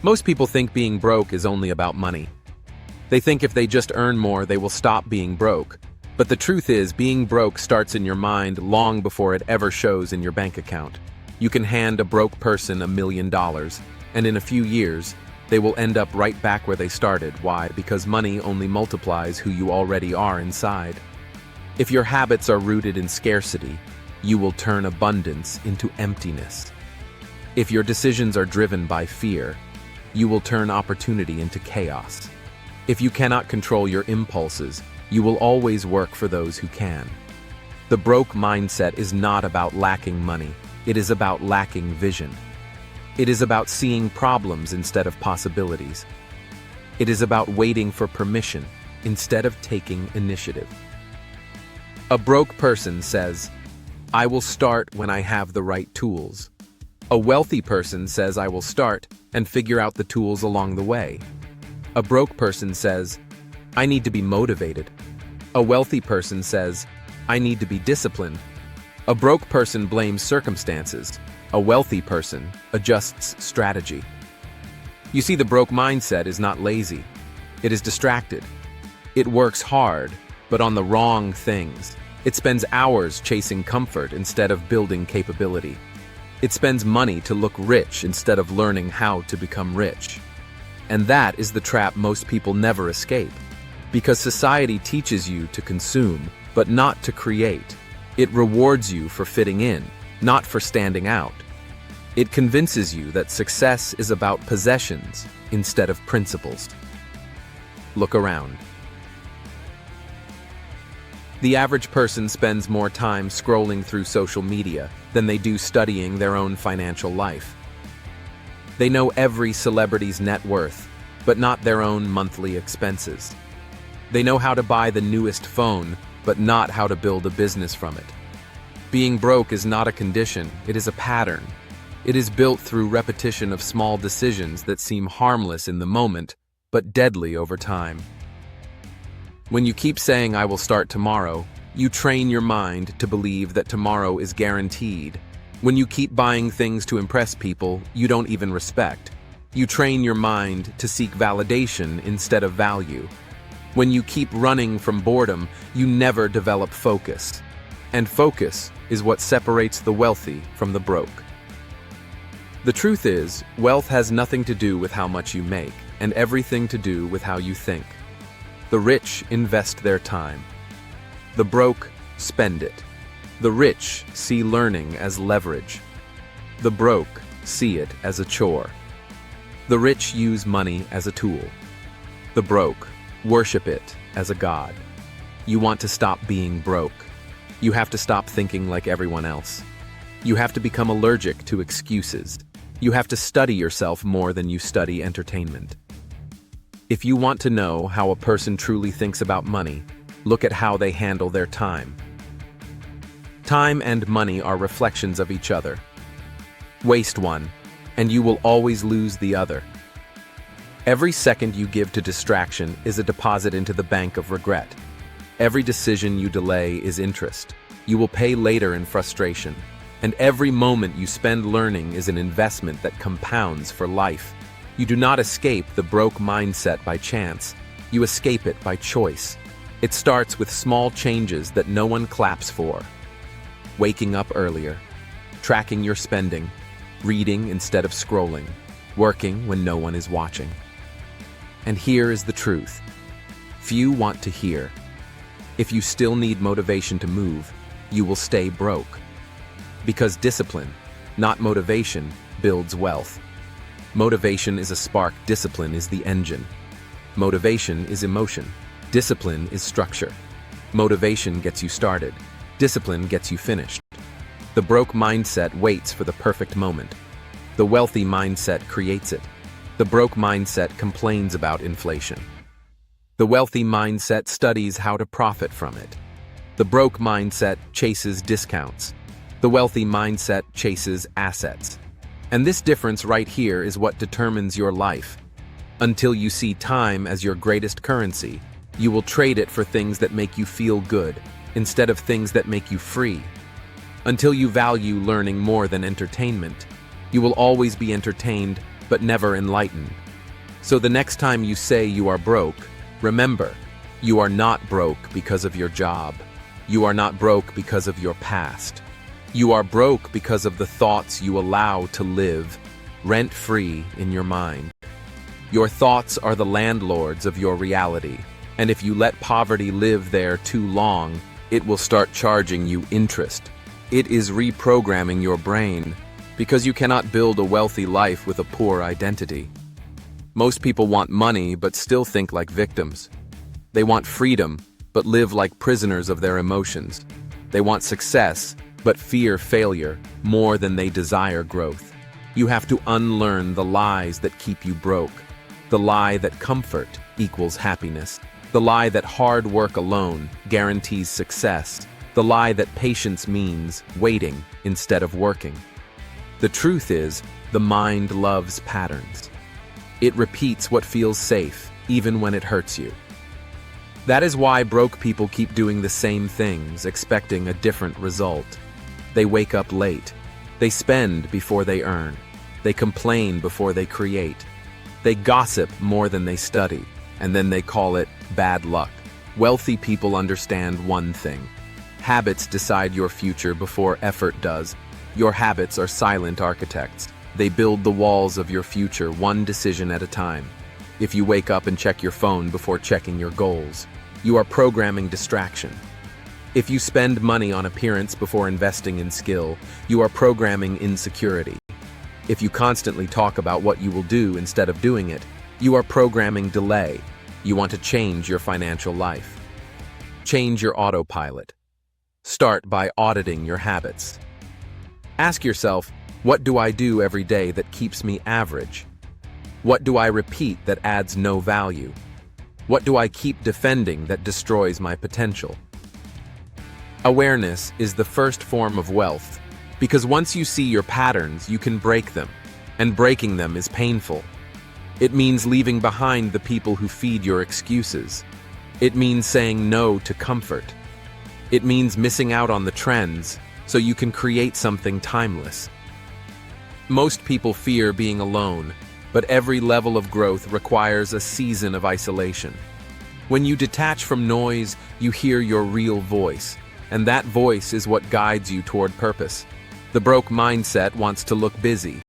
Most people think being broke is only about money. They think if they just earn more, they will stop being broke. But the truth is, being broke starts in your mind long before it ever shows in your bank account. You can hand a broke person $1 million, and in a few years, they will end up right back where they started. Why? Because money only multiplies who you already are inside. If your habits are rooted in scarcity, you will turn abundance into emptiness. If your decisions are driven by fear, you will turn opportunity into chaos. If you cannot control your impulses, you will always work for those who can. The broke mindset is not about lacking money, it is about lacking vision. It is about seeing problems instead of possibilities. It is about waiting for permission instead of taking initiative. A broke person says, "I will start when I have the right tools." A wealthy person says, "I will start and figure out the tools along the way." A broke person says, "I need to be motivated." A wealthy person says, "I need to be disciplined." A broke person blames circumstances. A wealthy person adjusts strategy. You see, the broke mindset is not lazy. It is distracted. It works hard, but on the wrong things. It spends hours chasing comfort instead of building capability. It spends money to look rich instead of learning how to become rich. And that is the trap most people never escape. Because society teaches you to consume, but not to create. It rewards you for fitting in, not for standing out. It convinces you that success is about possessions instead of principles. Look around. The average person spends more time scrolling through social media than they do studying their own financial life. They know every celebrity's net worth, but not their own monthly expenses. They know how to buy the newest phone, but not how to build a business from it. Being broke is not a condition, it is a pattern. It is built through repetition of small decisions that seem harmless in the moment, but deadly over time. When you keep saying, "I will start tomorrow," you train your mind to believe that tomorrow is guaranteed. When you keep buying things to impress people you don't even respect, you train your mind to seek validation instead of value. When you keep running from boredom, you never develop focus. And focus is what separates the wealthy from the broke. The truth is, wealth has nothing to do with how much you make, and everything to do with how you think. The rich invest their time. The broke spend it. The rich see learning as leverage. The broke see it as a chore. The rich use money as a tool. The broke worship it as a god. You want to stop being broke. You have to stop thinking like everyone else. You have to become allergic to excuses. You have to study yourself more than you study entertainment. If you want to know how a person truly thinks about money, look at how they handle their time. Time and money are reflections of each other. Waste one, and you will always lose the other. Every second you give to distraction is a deposit into the bank of regret. Every decision you delay is interest. You will pay later in frustration. And every moment you spend learning is an investment that compounds for life. You do not escape the broke mindset by chance. You escape it by choice. It starts with small changes that no one claps for. Waking up earlier, tracking your spending, reading instead of scrolling, working when no one is watching. And here is the truth. Few want to hear. If you still need motivation to move, you will stay broke. Because discipline, not motivation, builds wealth. Motivation is a spark, discipline is the engine. Motivation is emotion. Discipline is structure. Motivation gets you started. Discipline gets you finished. The broke mindset waits for the perfect moment. The wealthy mindset creates it. The broke mindset complains about inflation. The wealthy mindset studies how to profit from it. The broke mindset chases discounts. The wealthy mindset chases assets. And this difference right here is what determines your life. Until you see time as your greatest currency, you will trade it for things that make you feel good, instead of things that make you free. Until you value learning more than entertainment, you will always be entertained but never enlightened. So the next time you say you are broke, remember, you are not broke because of your job. You are not broke because of your past. You are broke because of the thoughts you allow to live rent-free in your mind. Your thoughts are the landlords of your reality, and if you let poverty live there too long, it will start charging you interest. It is reprogramming your brain, because you cannot build a wealthy life with a poor identity. Most people want money but still think like victims. They want freedom but live like prisoners of their emotions. They want success but fear failure more than they desire growth. You have to unlearn the lies that keep you broke. The lie that comfort equals happiness. The lie that hard work alone guarantees success. The lie that patience means waiting instead of working. The truth is, the mind loves patterns. It repeats what feels safe, even when it hurts you. That is why broke people keep doing the same things, expecting a different result. They wake up late. They spend before they earn. They complain before they create. They gossip more than they study, and then they call it bad luck. Wealthy people understand one thing. Habits decide your future before effort does. Your habits are silent architects. They build the walls of your future one decision at a time. If you wake up and check your phone before checking your goals, you are programming distraction. If you spend money on appearance before investing in skill, you are programming insecurity. If you constantly talk about what you will do instead of doing it, you are programming delay. You want to change your financial life. Change your autopilot. Start by auditing your habits. Ask yourself, what do I do every day that keeps me average? What do I repeat that adds no value? What do I keep defending that destroys my potential? Awareness is the first form of wealth, because once you see your patterns, you can break them, and breaking them is painful. It means leaving behind the people who feed your excuses. It means saying no to comfort. It means missing out on the trends so you can create something timeless. Most people fear being alone, but every level of growth requires a season of isolation. When you detach from noise, you hear your real voice, and that voice is what guides you toward purpose. The broke mindset wants to look busy.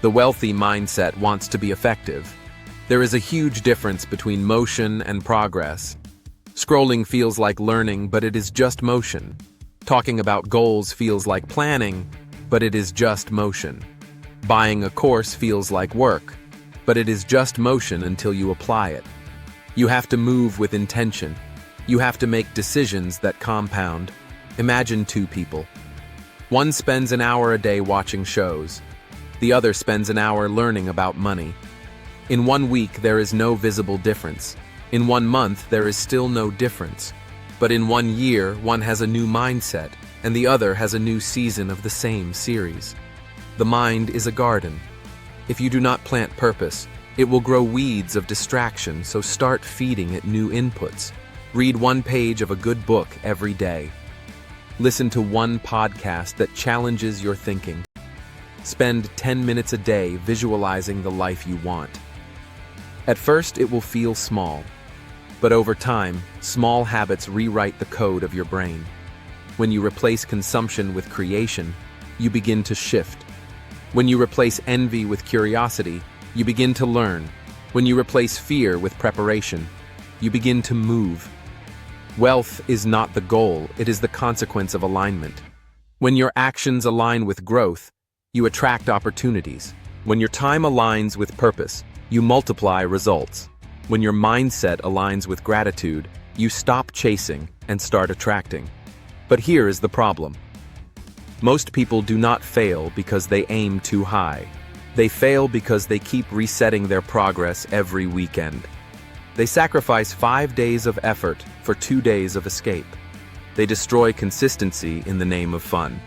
The wealthy mindset wants to be effective. There is a huge difference between motion and progress. Scrolling feels like learning, but it is just motion. Talking about goals feels like planning, but it is just motion. Buying a course feels like work, but it is just motion until you apply it. You have to move with intention. You have to make decisions that compound. Imagine two people. One spends an hour a day watching shows. The other spends an hour learning about money. In 1 week, there is no visible difference. In 1 month, there is still no difference. But in 1 year, one has a new mindset, and the other has a new season of the same series. The mind is a garden. If you do not plant purpose, it will grow weeds of distraction, so start feeding it new inputs. Read 1 page of a good book every day. Listen to 1 podcast that challenges your thinking. Spend 10 minutes a day visualizing the life you want. At first, it will feel small, but over time, small habits rewrite the code of your brain. When you replace consumption with creation, you begin to shift. When you replace envy with curiosity, you begin to learn. When you replace fear with preparation, you begin to move. Wealth is not the goal, it is the consequence of alignment. When your actions align with growth, you attract opportunities. When your time aligns with purpose, you multiply results. When your mindset aligns with gratitude, you stop chasing and start attracting. But here is the problem. Most people do not fail because they aim too high. They fail because they keep resetting their progress every weekend. They sacrifice 5 days of effort for 2 days of escape. They destroy consistency in the name of fun.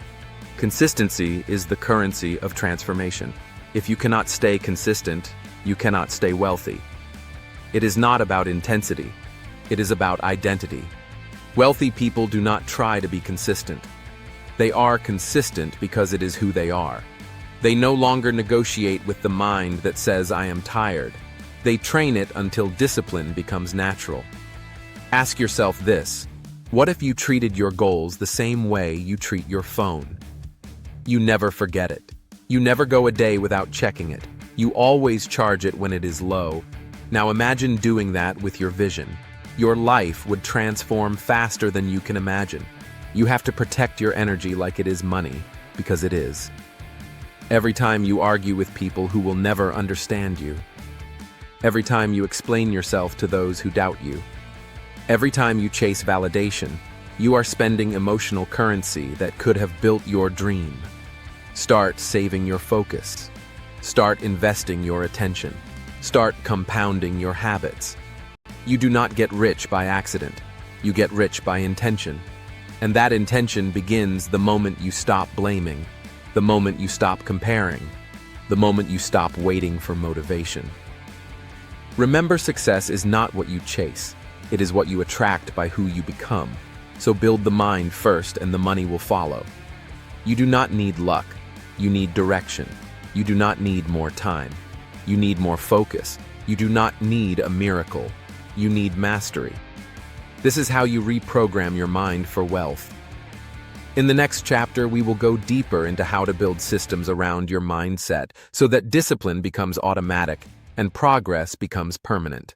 Consistency is the currency of transformation. If you cannot stay consistent, you cannot stay wealthy. It is not about intensity. It is about identity. Wealthy people do not try to be consistent. They are consistent because it is who they are. They no longer negotiate with the mind that says, "I am tired." They train it until discipline becomes natural. Ask yourself this: what if you treated your goals the same way you treat your phone? You never forget it. You never go a day without checking it. You always charge it when it is low. Now imagine doing that with your vision. Your life would transform faster than you can imagine. You have to protect your energy like it is money, because it is. Every time you argue with people who will never understand you. Every time you explain yourself to those who doubt you. Every time you chase validation, you are spending emotional currency that could have built your dream. Start saving your focus. Start investing your attention. Start compounding your habits. You do not get rich by accident. You get rich by intention. And that intention begins the moment you stop blaming, the moment you stop comparing, the moment you stop waiting for motivation. Remember, success is not what you chase. It is what you attract by who you become. So build the mind first and the money will follow. You do not need luck. You need direction. You do not need more time. You need more focus. You do not need a miracle. You need mastery. This is how you reprogram your mind for wealth. In the next chapter, we will go deeper into how to build systems around your mindset so that discipline becomes automatic and progress becomes permanent.